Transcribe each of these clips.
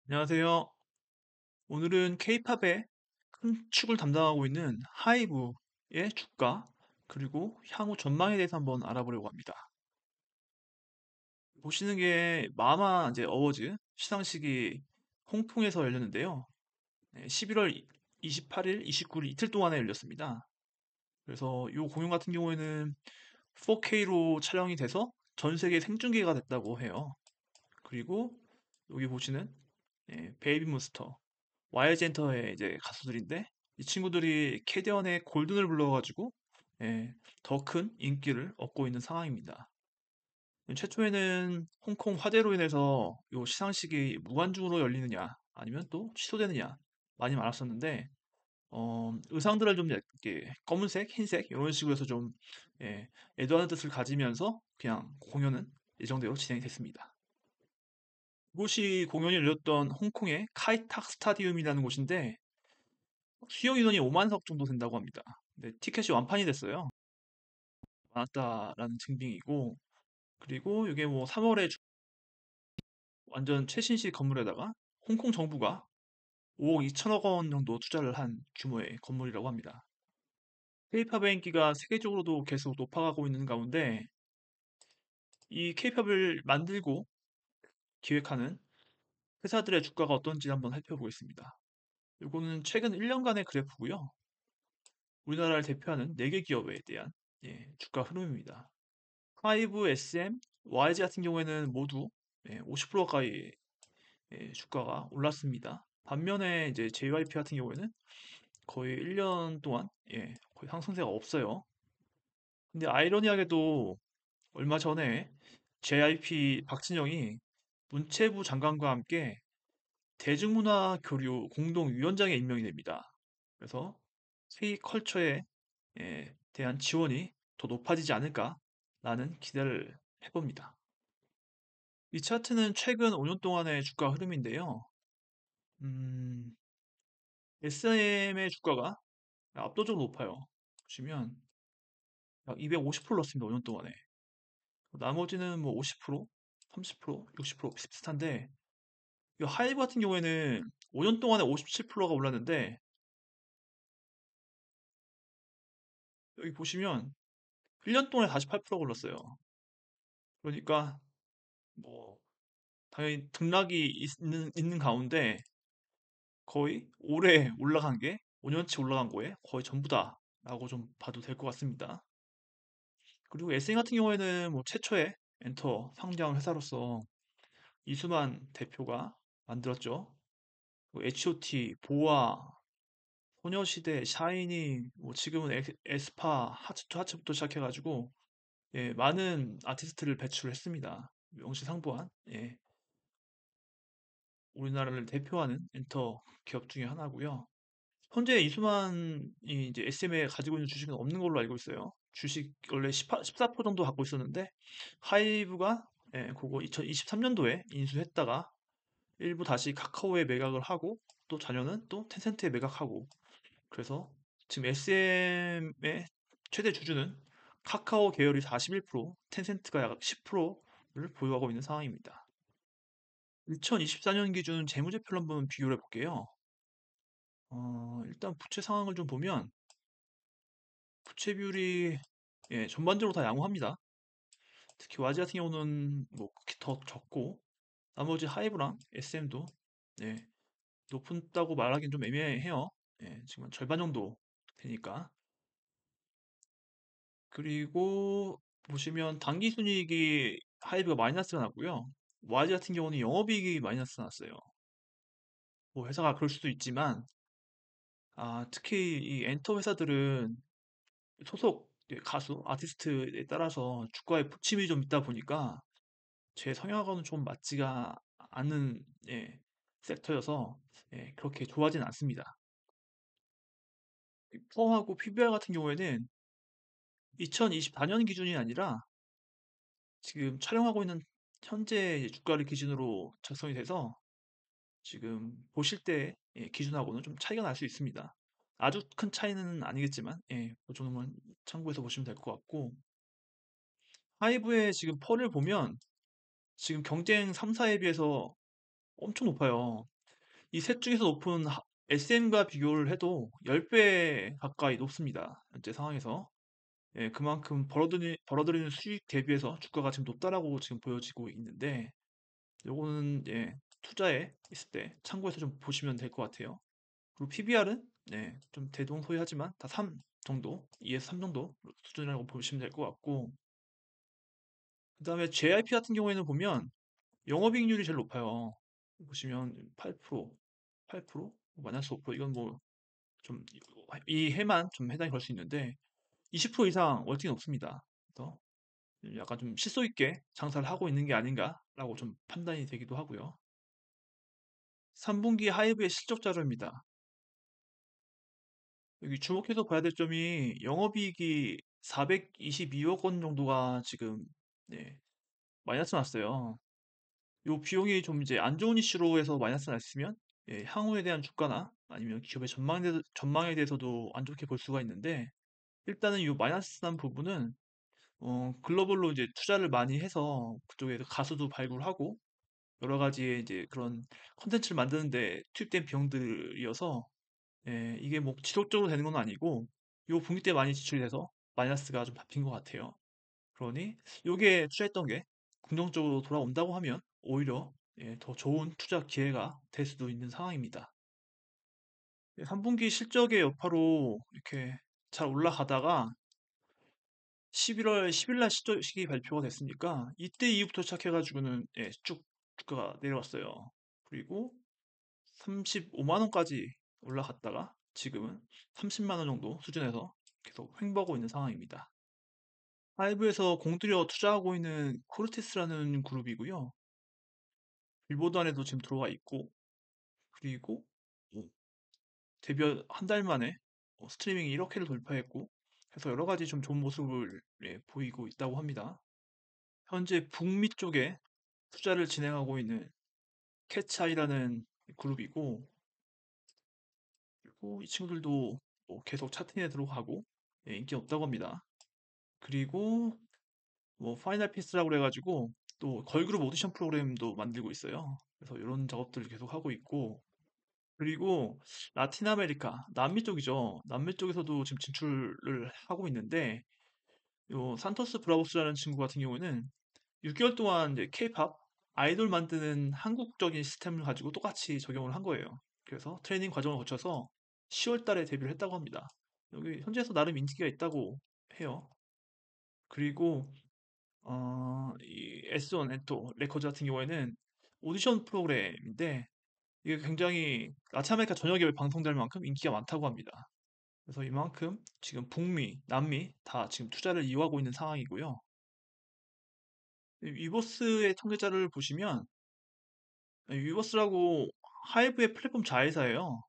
안녕하세요. 오늘은 케이팝의 큰 축을 담당하고 있는 하이브의 주가, 그리고 향후 전망에 대해서 한번 알아보려고 합니다. 보시는 게 마마 이제 어워즈 시상식이 홍콩에서 열렸는데요. 11월 28일, 29일 이틀 동안에 열렸습니다. 그래서 이 공연 같은 경우에는 4K로 촬영이 돼서 전 세계 생중계가 됐다고 해요. 그리고 여기 보시는 베이비 몬스터 와이젠터의 이제 가수들인데 이 친구들이 캐디언의 골든을 불러가지고 더 큰 인기를 얻고 있는 상황입니다. 최초에는 홍콩 화재로 인해서 이 시상식이 무관중으로 열리느냐 아니면 또 취소되느냐 많이 많았었는데 의상들을 좀 이렇게 검은색, 흰색 이런 식으로 해서 좀 애도하는 뜻을 가지면서 그냥 공연은 예정대로 진행이 됐습니다. 이곳이 공연이 열렸던 홍콩의 카이탁 스타디움이라는 곳인데 수용 인원이 5만 석 정도 된다고 합니다. 근데 티켓이 완판이 됐어요. 많았다라는 증빙이고, 그리고 이게 뭐 3월에 완전 최신식 건물에다가 홍콩 정부가 5억 2천억 원 정도 투자를 한 규모의 건물이라고 합니다. 케이팝의 인기가 세계적으로도 계속 높아가고 있는 가운데 이 케이팝을 만들고 기획하는 회사들의 주가가 어떤지 한번 살펴보겠습니다. 이거는 최근 1년간의 그래프고요. 우리나라를 대표하는 4개 기업에 대한 주가 흐름입니다. 하이브, SM, YG 같은 경우에는 모두 50% 가까이 주가가 올랐습니다. 반면에 이제 JYP 같은 경우에는 거의 1년 동안 거의 상승세가 없어요. 근데 아이러니하게도 얼마 전에 JYP 박진영이 문체부 장관과 함께 대중문화 교류 공동위원장에 임명이 됩니다. 그래서 K컬처에 대한 지원이 더 높아지지 않을까라는 기대를 해봅니다. 이 차트는 최근 5년 동안의 주가 흐름인데요. 음, SM의 주가가 압도적으로 높아요. 보시면 약 250% 올랐습니다. 5년 동안에. 나머지는 뭐 50%, 30%, 60% 비슷비슷한데 이 하이브 같은 경우에는 5년 동안에 57%가 올랐는데 여기 보시면 1년 동안에 48%가 올랐어요. 그러니까 뭐 당연히 등락이 있는 가운데 거의 올해 올라간 게 5년치 올라간 거에 거의 전부다라고 좀 봐도 될 것 같습니다. 그리고 SM 같은 경우에는 뭐 최초의 엔터 상장 회사로서 이수만 대표가 만들었죠. H.O.T, 보아, 소녀시대, 샤이니, 뭐 지금은 에스파, 하츠투 하츠부터 시작해가지고 많은 아티스트를 배출했습니다. 명실상부한 우리나라를 대표하는 엔터 기업 중에 하나고요. 현재 이수만이 이제 SM에 가지고 있는 주식은 없는 걸로 알고 있어요. 주식 원래 14% 정도 갖고 있었는데 하이브가 그거 2023년도에 인수했다가 일부 다시 카카오에 매각을 하고 또 자녀는 또 텐센트에 매각하고 그래서 지금 SM의 최대 주주는 카카오 계열이 41%, 텐센트가 약 10%를 보유하고 있는 상황입니다. 2024년 기준 재무제표를 한번 비교를 해볼게요. 일단 부채 상황을 좀 보면 부채 비율이 전반적으로 다 양호합니다. 특히 와지 같은 경우는 뭐 극히 더 적고 나머지 하이브랑 SM도 높다고 말하기는 좀 애매해요. 지금 절반 정도 되니까. 그리고 보시면 당기순이익이 하이브가 마이너스가 났고요. 와지 같은 경우는 영업이익이 마이너스 났어요. 뭐 회사가 그럴 수도 있지만 특히 이 엔터 회사들은 소속 가수, 아티스트에 따라서 주가에 부침이 좀 있다 보니까 제 성향하고는 좀 맞지가 않는 섹터여서 그렇게 좋아하진 않습니다. 펌하고 PBR 같은 경우에는 2024년 기준이 아니라 지금 촬영하고 있는 현재 이제 주가를 기준으로 작성이 돼서 지금 보실 때 기준하고는 좀 차이가 날 수 있습니다. 아주 큰 차이는 아니겠지만 그 정도만 참고해서 보시면 될 것 같고 하이브의 지금 펄을 보면 지금 경쟁 3사에 비해서 엄청 높아요. 이 셋 중에서 높은 SM과 비교를 해도 10배 가까이 높습니다. 현재 상황에서. 예, 그만큼 벌어들이는 수익 대비해서 주가가 지금 높다라고 지금 보여지고 있는데, 요거는 예, 투자에 있을 때 참고해서 좀 보시면 될 것 같아요. 그리고 PBR은 네, 좀 대동소이하지만 다 3 정도, 2에서 3 정도 수준이라고 보시면 될 것 같고, 그다음에 JIP 같은 경우에는 보면 영업이익률이 제일 높아요. 보시면 8%, 8%, 마이너스 5%, 이건 뭐 좀 이 해만 좀 해당이 걸 수 있는데 20% 이상 월등히 높습니다. 그래서 약간 좀 실속 있게 장사를 하고 있는 게 아닌가라고 좀 판단이 되기도 하고요. 3분기 하이브의 실적 자료입니다. 여기 주목해서 봐야 될 점이 영업이익이 422억 원 정도가 지금 네, 마이너스 났어요. 요 비용이 좀 이제 안 좋은 이슈로 해서 마이너스 났으면 예, 향후에 대한 주가나 아니면 기업의 전망에 대해서도 안 좋게 볼 수가 있는데, 일단은 이 마이너스 난 부분은 글로벌로 이제 투자를 많이 해서 그쪽에서 가수도 발굴하고 여러 가지의 이제 그런 컨텐츠를 만드는데 투입된 비용들이어서 예, 이게 뭐 지속적으로 되는 건 아니고 요 분기 때 많이 지출이 돼서 마이너스가 좀 잡힌 것 같아요. 그러니 요게 투자했던 게 긍정적으로 돌아온다고 하면 오히려 예, 더 좋은 투자 기회가 될 수도 있는 상황입니다. 3분기 실적의 여파로 이렇게 잘 올라가다가 11월 10일 날 실적이 발표가 됐으니까 이때 이후부터 시작해가지고는 예, 쭉 주가가 내려왔어요. 그리고 35만 원까지 올라갔다가 지금은 30만 원 정도 수준에서 계속 횡보하고 있는 상황입니다. 하이브에서 공들여 투자하고 있는 코르테스라는 그룹이고요. 빌보드 안에도 지금 들어와 있고, 그리고 뭐 데뷔 한 달 만에 스트리밍이 1억회를 돌파했고, 해서 여러 가지 좀 좋은 모습을 예, 보이고 있다고 합니다. 현재 북미 쪽에 투자를 진행하고 있는 캐치아이라는 그룹이고, 그리고 이 친구들도 뭐 계속 차트에 들어가고 예, 인기 없다고 합니다. 그리고 뭐 파이널 피스라고 그래가지고 또 걸그룹 오디션 프로그램도 만들고 있어요. 그래서 이런 작업들을 계속 하고 있고, 그리고 라틴 아메리카, 남미 쪽이죠. 남미 쪽에서도 지금 진출을 하고 있는데, 요 산토스 브라보스라는 친구 같은 경우는 6개월 동안 이제 K-팝 아이돌 만드는 한국적인 시스템을 가지고 똑같이 적용을 한 거예요. 그래서 트레이닝 과정을 거쳐서 10월 달에 데뷔를 했다고 합니다. 여기 현지에서 나름 인기가 있다고 해요. 그리고 이 S1 엔토 레코드 같은 경우에는 오디션 프로그램인데 이게 굉장히 라틴 아메리카 전역에 방송될 만큼 인기가 많다고 합니다. 그래서 이만큼 지금 북미, 남미 다 지금 투자를 이어가고 있는 상황이고요. 위버스의 통계자를 보시면 위버스라고 하이브의 플랫폼 자회사예요.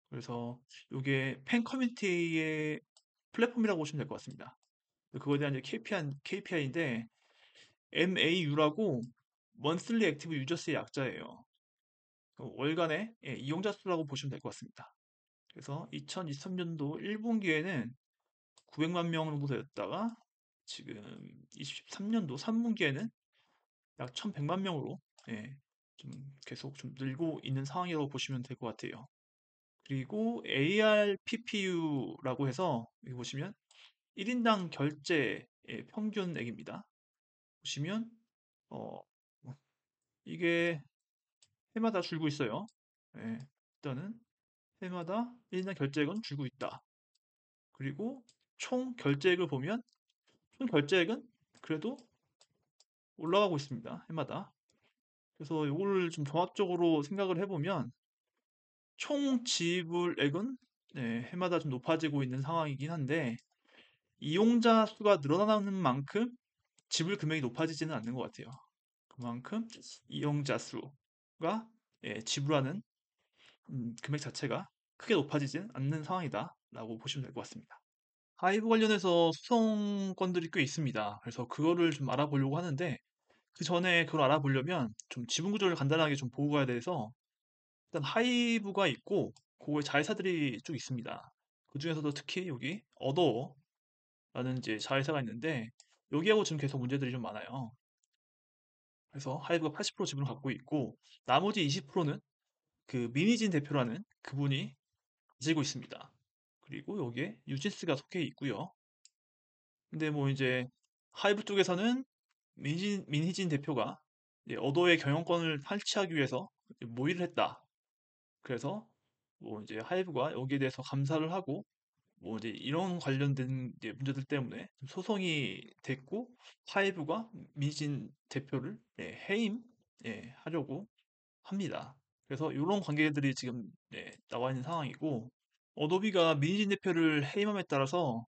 그래서 이게 팬 커뮤니티의 플랫폼이라고 보시면 될 것 같습니다. 그거에 대한 이제 KPI인데 MAU라고 먼슬리 액티브 유저스의 약자예요. 월간의 예, 이용자 수라고 보시면 될 것 같습니다. 그래서 2023년도 1분기에는 900만 명 정도 되었다가 지금 23년도 3분기에는 약 1100만 명으로 예, 좀 계속 좀 늘고 있는 상황이라고 보시면 될 것 같아요. 그리고 ARPPU라고 해서 여기 보시면 1인당 결제의 평균액입니다. 보시면 어, 이게 해마다 줄고 있어요. 예, 일단은 해마다 1인당 결제액은 줄고 있다. 그리고 총 결제액을 보면 총 결제액은 그래도 올라가고 있습니다. 해마다. 그래서 이거를 좀 종합적으로 생각을 해보면 총 지불액은 네, 해마다 좀 높아지고 있는 상황이긴 한데 이용자 수가 늘어나는 만큼 지불 금액이 높아지지는 않는 것 같아요. 그만큼 이용자 수가 예, 지불하는 금액 자체가 크게 높아지지는 않는 상황이다라고 보시면 될 것 같습니다. 하이브 관련해서 소송건들이 꽤 있습니다. 그래서 그거를 좀 알아보려고 하는데 그 전에 그걸 알아보려면 좀 지분 구조를 간단하게 좀 보고 가야 돼서 일단 하이브가 있고 그거에 자회사들이 쭉 있습니다. 그 중에서도 특히 여기 어더라는 이제 자회사가 있는데 여기하고 지금 계속 문제들이 좀 많아요. 그래서 하이브가 80% 지분을 갖고 있고 나머지 20%는 그 미니진 대표라는 그분이 가지고 있습니다. 그리고 여기에 유진스가 속해 있고요. 근데 뭐 이제 하이브 쪽에서는 민희진 대표가 이제 어도의 경영권을 탈취하기 위해서 모의를 했다. 그래서 뭐 이제 하이브가 여기에 대해서 감사를 하고 뭐 이제 이런 관련된 이제 문제들 때문에 좀 소송이 됐고 하이브가 민희진 대표를 해임 하려고 합니다. 그래서 이런 관계들이 지금 나와 있는 상황이고 어도비가 민희진 대표를 해임함에 따라서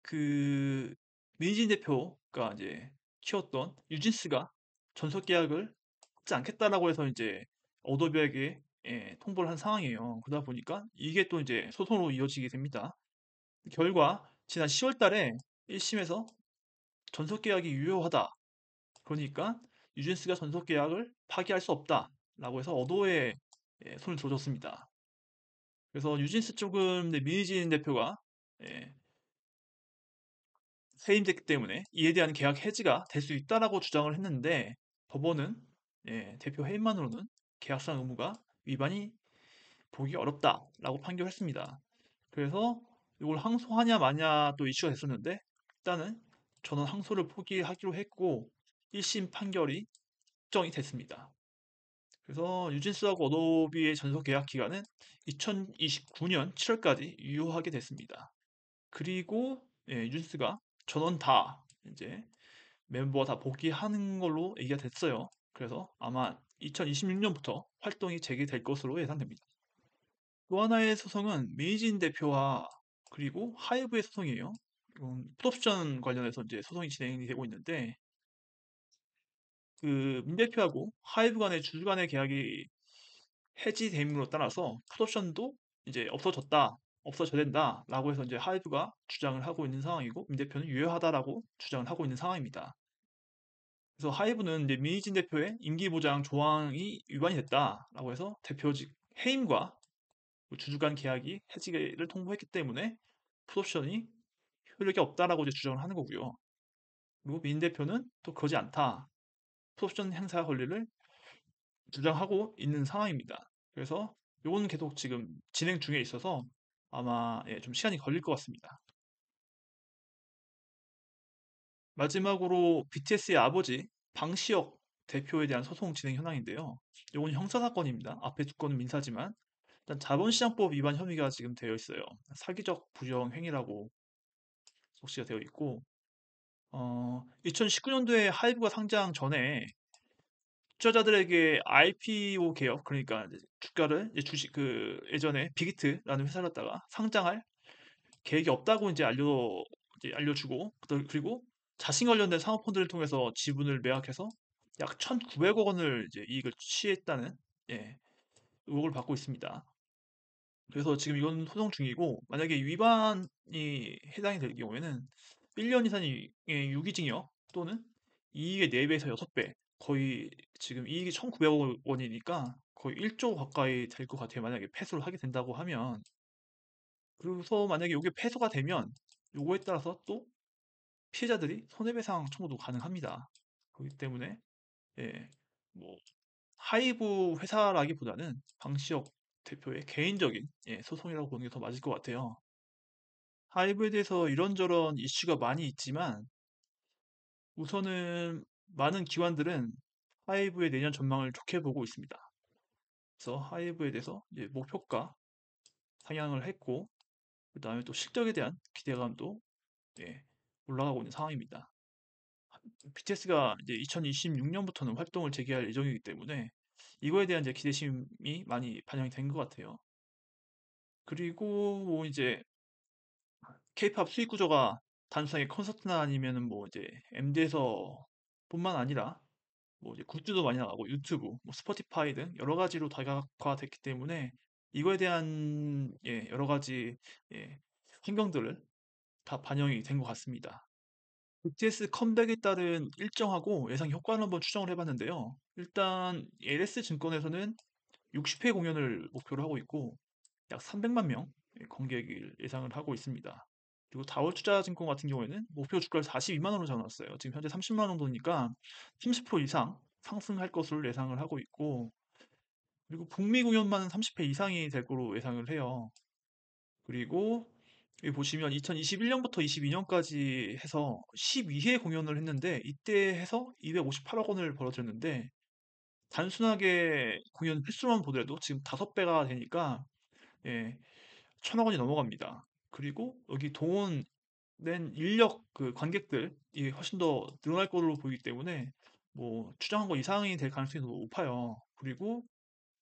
그 민희진 대표가 이제 키웠던 유진스가 전속 계약을 하지 않겠다라고 해서 이제 어도비에게 통보를 한 상황이에요. 그러다 보니까 이게 또 이제 소송으로 이어지게 됩니다. 결과 지난 10월 달에 1심에서 전속 계약이 유효하다. 그러니까 유진스가 전속 계약을 파기할 수 없다라고 해서 어도에 손을 들어줬습니다. 그래서 유진스 쪽은 민희진 대표가 예, 해임됐기 때문에 이에 대한 계약 해지가 될 수 있다라고 주장을 했는데 법원은 대표 해임만으로는 계약상 의무가 위반이 보기 어렵다라고 판결했습니다. 그래서 이걸 항소하냐 마냐 또 이슈가 됐었는데 일단은 저는 항소를 포기하기로 했고 1심 판결이 확정이 됐습니다. 그래서 유진스하고 어도비의 전속 계약 기간은 2029년 7월까지 유효하게 됐습니다. 그리고 유진스가 전원 다 이제 멤버가 다 복귀하는 걸로 얘기가 됐어요. 그래서 아마 2026년부터 활동이 재개될 것으로 예상됩니다. 또 하나의 소송은 메이진 대표와 그리고 하이브의 소송이에요. 이건 풋옵션 관련해서 이제 소송이 진행이 되고 있는데 그 민 대표하고 하이브 간의 주주 간의 계약이 해지됨으로 따라서 풋옵션도 이제 없어져야 된다라고 해서 이제 하이브가 주장을 하고 있는 상황이고 민 대표는 유효하다라고 주장을 하고 있는 상황입니다. 그래서 하이브는 이제 민희진 대표의 임기 보장 조항이 위반이 됐다라고 해서 대표직 해임과 주주 간 계약이 해지를 통보했기 때문에 풋옵션이 효력이 없다라고 이제 주장을 하는 거고요. 그리고 민 대표는 또 그러지 않다. 풋옵션 행사 권리를 주장하고 있는 상황입니다. 그래서 요건 계속 지금 진행 중에 있어서 아마 좀 시간이 걸릴 것 같습니다. 마지막으로 BTS의 아버지 방시혁 대표에 대한 소송 진행 현황인데요. 요건 형사 사건입니다. 앞에 두 건은 민사지만 일단 자본시장법 위반 혐의가 지금 되어 있어요. 사기적 부정 행위라고 적시가 되어 있고 2019년도에 하이브가 상장 전에 투자자들에게 IPO 개혁 그러니까 이제 주가를 이제 주식 그 예전에 빅히트라는 회사였다가 상장할 계획이 없다고 이제 알려주고 그리고 자신 관련된 사모펀드를 통해서 지분을 매각해서 약 1,900억 원을 이제 이익을 취했다는 예, 의혹을 받고 있습니다. 그래서 지금 이건 소송 중이고 만약에 위반이 해당이 될 경우에는 1년 이상의 유기징역 또는 이익의 4배에서 6배 거의 지금 이익이 1,900억 원이니까 거의 1조 가까이 될 것 같아요. 만약에 패소를 하게 된다고 하면 그래서 만약에 이게 패소가 되면 요거에 따라서 또 피해자들이 손해배상 청구도 가능합니다. 그렇기 때문에 예, 뭐 하이브 회사라기보다는 방시혁 대표의 개인적인 소송이라고 보는 게 더 맞을 것 같아요. 하이브에 대해서 이런저런 이슈가 많이 있지만 우선은 많은 기관들은 하이브의 내년 전망을 좋게 보고 있습니다. 그래서 하이브에 대해서 이제 목표가 상향을 했고 그다음에 또 실적에 대한 기대감도 올라가고 있는 상황입니다. BTS가 이제 2026년부터는 활동을 재개할 예정이기 때문에 이거에 대한 이제 기대심이 많이 반영이 된 것 같아요. 그리고 뭐 이제 K-팝 수익 구조가 단순하게 콘서트나 아니면은 뭐 이제 MD에서 뿐만 아니라 뭐 이제 굿즈도 많이 나가고 유튜브, 뭐 스포티파이 등 여러 가지로 다각화됐기 때문에 이거에 대한 여러 가지 예, 환경들을 다 반영이 된 것 같습니다. BTS 컴백에 따른 일정하고 예상 효과를 한번 추정을 해봤는데요. 일단 LS 증권에서는 60회 공연을 목표로 하고 있고 약 300만 명 관객을 예상을 하고 있습니다. 그리고 다올투자증권 같은 경우에는 목표 주가를 42만 원으로 잡아놨어요. 지금 현재 30만 원 정도니까 30% 이상 상승할 것으로 예상을 하고 있고 그리고 북미 공연만 30회 이상이 될 거로 예상을 해요. 그리고 여기 보시면 2021년부터 22년까지 해서 12회 공연을 했는데 이때 해서 258억 원을 벌어들였는데 단순하게 공연 횟수만 보더라도 지금 5배가 되니까 예, 1,000억 원이 넘어갑니다. 그리고 여기 동원된 인력 그 관객들이 훨씬 더 늘어날 걸로 보이기 때문에 뭐 추정한 거 이상이 될 가능성이 높아요. 그리고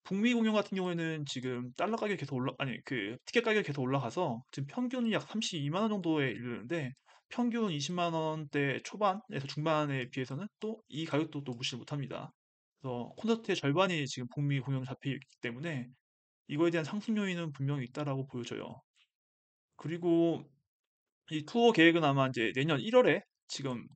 북미 공연 같은 경우에는 지금 달러 가격이 계속 아니, 그, 티켓 가격이 계속 올라가서 지금 평균이 약 32만 원 정도에 이르는데 평균 20만 원대 초반에서 중반에 비해서는 또 이 가격도 또 무시를 못 합니다. 그래서 콘서트의 절반이 지금 북미 공연 잡혀 있기 때문에 이거에 대한 상승 요인은 분명히 있다라고 보여져요. 그리고 이 투어 계획은 아마 이제 내년 1월에 지금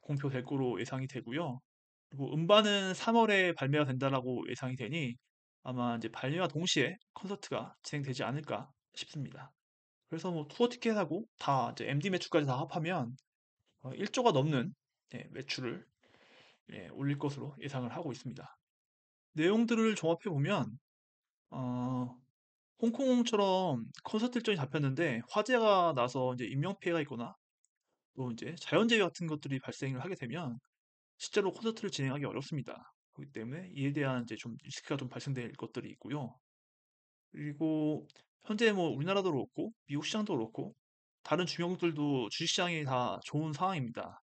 공표될 거로 예상이 되고요. 그리고 음반은 3월에 발매가 된다라고 예상이 되니 아마 이제 발매와 동시에 콘서트가 진행되지 않을까 싶습니다. 그래서 뭐 투어 티켓하고 다 이제 MD 매출까지 다 합하면 1조가 넘는 매출을 올릴 것으로 예상을 하고 있습니다. 내용들을 종합해 보면 어, 홍콩처럼 콘서트 일정이 잡혔는데 화재가 나서 이제 인명 피해가 있거나 또 이제 자연재해 같은 것들이 발생을 하게 되면 실제로 콘서트를 진행하기 어렵습니다. 그렇기 때문에 이에 대한 이제 좀 리스크가 좀 발생될 것들이 있고요. 그리고 현재 뭐 우리나라도 그렇고 미국 시장도 그렇고 다른 주목들도 주식시장이 다 좋은 상황입니다.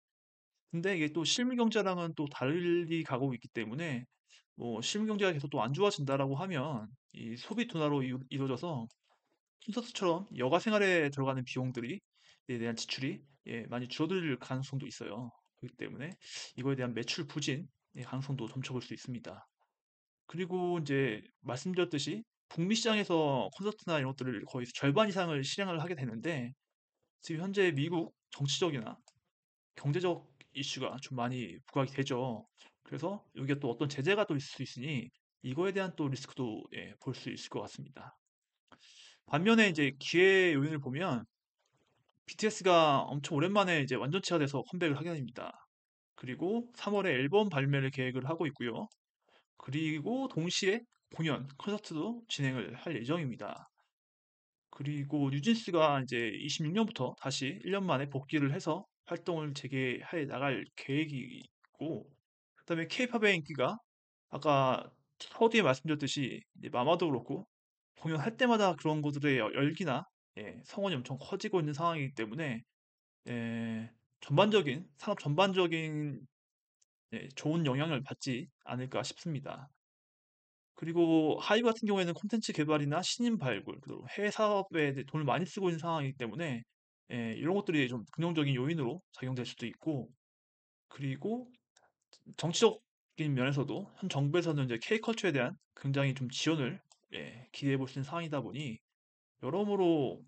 근데 이게 또 실물 경제랑은 또 달리 가고 있기 때문에 뭐 실물 경제가 계속 또 안 좋아진다라고 하면 이 소비 둔화로 이루어져서 콘서트처럼 여가 생활에 들어가는 비용들이 에 대한 지출이 많이 줄어들 가능성도 있어요. 그렇기 때문에 이거에 대한 매출 부진 가능성도 점쳐볼 수 있습니다. 그리고 이제 말씀드렸듯이 북미 시장에서 콘서트나 이런 것들을 거의 절반 이상을 실행을 하게 되는데 지금 현재 미국 정치적이나 경제적 이슈가 좀 많이 부각이 되죠. 그래서 여기에 또 어떤 제재가 또 있을 수 있으니 이거에 대한 또 리스크도 볼 수 있을 것 같습니다. 반면에 이제 기회 요인을 보면 BTS가 엄청 오랜만에 이제 완전체가 돼서 컴백을 하게 됩니다. 그리고 3월에 앨범 발매를 계획을 하고 있고요. 그리고 동시에 공연, 콘서트도 진행을 할 예정입니다. 그리고 뉴진스가 이제 26년부터 다시 1년 만에 복귀를 해서 활동을 재개해 나갈 계획이 있고, 그다음에 케이팝의 인기가 아까 서두에 말씀드렸듯이 이제 마마도 그렇고 공연할 때마다 그런 곳들의 열기나 성원이 엄청 커지고 있는 상황이기 때문에 전반적인 산업 전반적인 좋은 영향을 받지 않을까 싶습니다. 그리고 하이브 같은 경우에는 콘텐츠 개발이나 신인 발굴, 그리고 해외 사업에 돈을 많이 쓰고 있는 상황이기 때문에 이런 것들이 좀 긍정적인 요인으로 작용될 수도 있고, 그리고 정치적인 면에서도 현 정부에서는 이제 K컬처에 대한 굉장히 좀 지원을 기대해 볼 수 있는 상황이다 보니 여러모로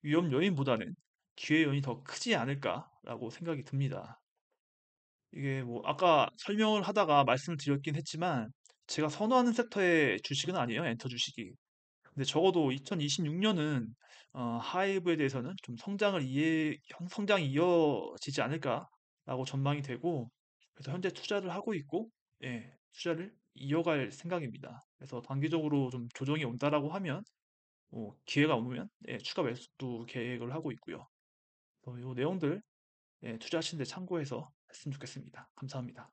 위험 요인보다는 기회 요인이 더 크지 않을까라고 생각이 듭니다. 이게 뭐 아까 설명을 하다가 말씀을 드렸긴 했지만 제가 선호하는 섹터의 주식은 아니에요. 엔터 주식이. 근데 적어도 2026년은 하이브에 대해서는 좀 성장이 이어지지 않을까라고 전망이 되고 그래서 현재 투자를 하고 있고 투자를 이어갈 생각입니다. 그래서 단기적으로 좀 조정이 온다라고 하면 기회가 오면 추가 매수도 계획을 하고 있고요. 이 내용들 투자하시는 데 참고해서 했으면 좋겠습니다. 감사합니다.